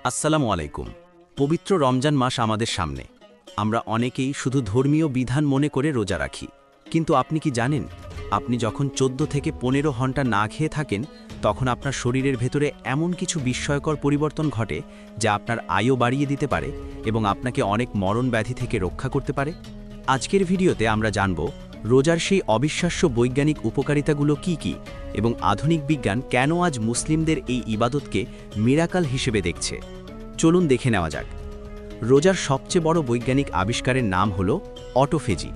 আসসালামু আলাইকুম। পবিত্র রমজান মাস আমাদের সামনে। আমরা অনেকেই শুধু ধর্মীয় বিধান মনে করে রোজা রাখি, কিন্তু আপনি কি জানেন, আপনি যখন 14 থেকে 15 ঘন্টা না খেয়ে থাকেন, তখন আপনার শরীরের ভেতরে এমন কিছু বিস্ময়কর পরিবর্তন ঘটে যা আপনার আয়ু বাড়িয়ে দিতে পারে এবং আপনাকে অনেক মরণ ব্যাধি থেকে রক্ষা করতে পারে। আজকের ভিডিওতে আমরা জানব রোজার সেই অবিশ্বাস্য বৈজ্ঞানিক উপকারিতাগুলো কি কি এবং আধুনিক বিজ্ঞান কেন আজ মুসলিমদের এই ইবাদতকে মিরাকাল হিসেবে দেখছে। চলুন দেখে নেওয়া যাক। রোজার সবচেয়ে বড় বৈজ্ঞানিক আবিষ্কারের নাম হল অটোফেজি।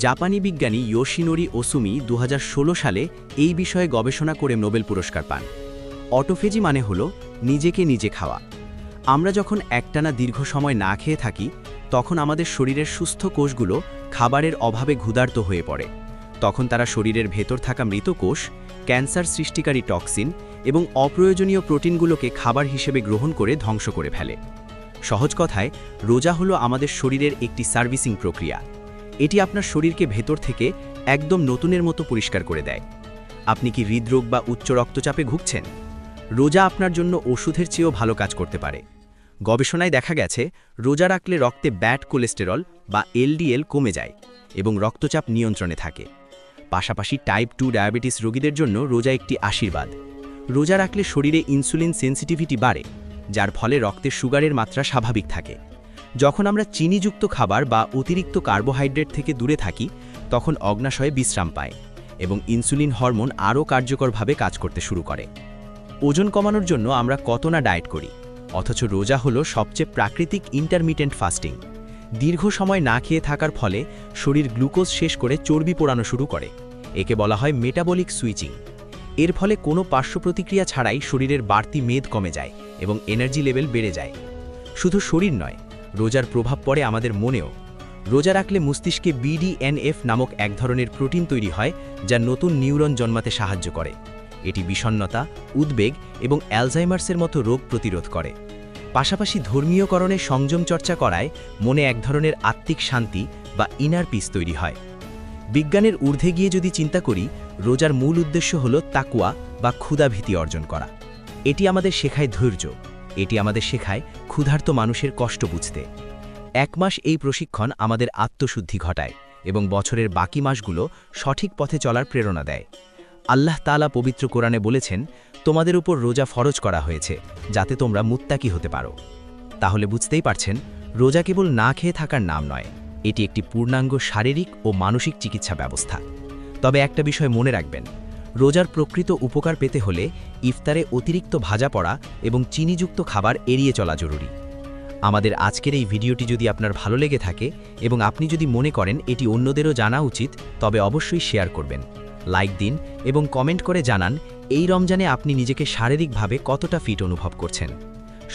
জাপানি বিজ্ঞানী ইয়োশিনোরি ওসুমি 2016 সালে এই বিষয়ে গবেষণা করে নোবেল পুরস্কার পান। অটোফেজি মানে হল নিজেকে নিজে খাওয়া। আমরা যখন একটানা দীর্ঘ সময় না খেয়ে থাকি, তখন আমাদের শরীরের সুস্থ কোষগুলো খাবারের অভাবে ক্ষুধার্ত হয়ে পড়ে। তখন তারা শরীরের ভেতর থাকা মৃত কোষ, ক্যান্সার সৃষ্টিকারী টক্সিন এবং অপ্রয়োজনীয় প্রোটিনগুলোকে খাবার হিসেবে গ্রহণ করে ধ্বংস করে ফেলে। সহজ কথায়, রোজা হলো আমাদের শরীরের একটি সার্ভিসিং প্রক্রিয়া। এটি আপনার শরীরকে ভেতর থেকে একদম নতুনের মতো পরিষ্কার করে দেয়। আপনি কি হৃদরোগ বা উচ্চ রক্তচাপে ভুগছেন? রোজা আপনার জন্য ওষুধের চেয়েও ভালো কাজ করতে পারে। গবেষণায় দেখা গেছে, রোজা রাখলে রক্তে ব্যাড কোলেস্টেরল বা এলডিএল কমে যায় এবং রক্তচাপ নিয়ন্ত্রণে থাকে। পাশাপাশি টাইপ 2 ডায়াবেটিস রোগীদের জন্য রোজা একটি আশীর্বাদ। রোজা রাখলে শরীরে ইনসুলিন সেন্সিটিভিটি বাড়ে, যার ফলে রক্তে সুগারের মাত্রা স্বাভাবিক থাকে। যখন আমরা চিনিযুক্ত খাবার বা অতিরিক্ত কার্বোহাইড্রেট থেকে দূরে থাকি, তখন অগ্নাশয়ে বিশ্রাম পায় এবং ইনসুলিন হরমোন আরও কার্যকরভাবে কাজ করতে শুরু করে। ওজন কমানোর জন্য আমরা কত না ডায়েট করি, অথচ রোজা হলো সবচেয়ে প্রাকৃতিক ইন্টারমিটেন্ট ফাস্টিং। দীর্ঘ সময় না খেয়ে থাকার ফলে শরীর গ্লুকোজ শেষ করে চর্বি পোড়ানো শুরু করে। একে বলা হয় মেটাবলিক সুইচিং। এর ফলে কোনো পার্শ্ব প্রতিক্রিয়া ছাড়াই শরীরের বাড়তি মেদ কমে যায় এবং এনার্জি লেভেল বেড়ে যায়। শুধু শরীর নয়, রোজার প্রভাব পড়ে আমাদের মনেও। রোজা রাখলে মস্তিষ্কে BDNF নামক এক ধরনের প্রোটিন তৈরি হয়, যা নতুন নিউরন জন্মাতে সাহায্য করে। এটি বিষণ্ণতা, উদ্বেগ এবং অ্যালজাইমার্সের মতো রোগ প্রতিরোধ করে। পাশাপাশি ধর্মীয়করণে সংযম চর্চা করায় মনে এক ধরনের আত্মিক শান্তি বা ইনার পিস তৈরি হয়। বিজ্ঞানের ঊর্ধ্বে গিয়ে যদি চিন্তা করি, রোজার মূল উদ্দেশ্য হল তাকওয়া বা ক্ষুধাভীতি অর্জন করা। এটি আমাদের শেখায় ধৈর্য, এটি আমাদের শেখায় ক্ষুধার্ত মানুষের কষ্ট বুঝতে। 1 মাস এই প্রশিক্ষণ আমাদের আত্মশুদ্ধি ঘটায় এবং বছরের বাকি মাসগুলো সঠিক পথে চলার প্রেরণা দেয়। আল্লাহ তাআলা পবিত্র কোরআনে বলেছেন, তোমাদের উপর রোজা ফরজ করা হয়েছে যাতে তোমরা মুত্তাকি হতে পারো। তাহলে বুঝতেই পারছেন, রোজা কেবল না খেয়ে থাকার নাম নয়, এটি একটি পূর্ণাঙ্গ শারীরিক ও মানসিক চিকিৎসা ব্যবস্থা। তবে একটা বিষয় মনে রাখবেন, রোজার প্রকৃত উপকার পেতে হলে ইফতারে অতিরিক্ত ভাজা পড়া এবং চিনিযুক্ত খাবার এড়িয়ে চলা জরুরি। আমাদের আজকের এই ভিডিওটি যদি আপনার ভালো লেগে থাকে এবং আপনি যদি মনে করেন এটি অন্যদেরও জানা উচিত, তবে অবশ্যই শেয়ার করবেন, লাইক দিন এবং কমেন্ট করে জানান এই রমজানে আপনি নিজেকে শারীরিকভাবে কতটা ফিট অনুভব করছেন।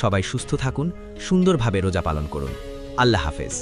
সবাই সুস্থ থাকুন, সুন্দরভাবে রোজা পালন করুন। আল্লাহ হাফেজ।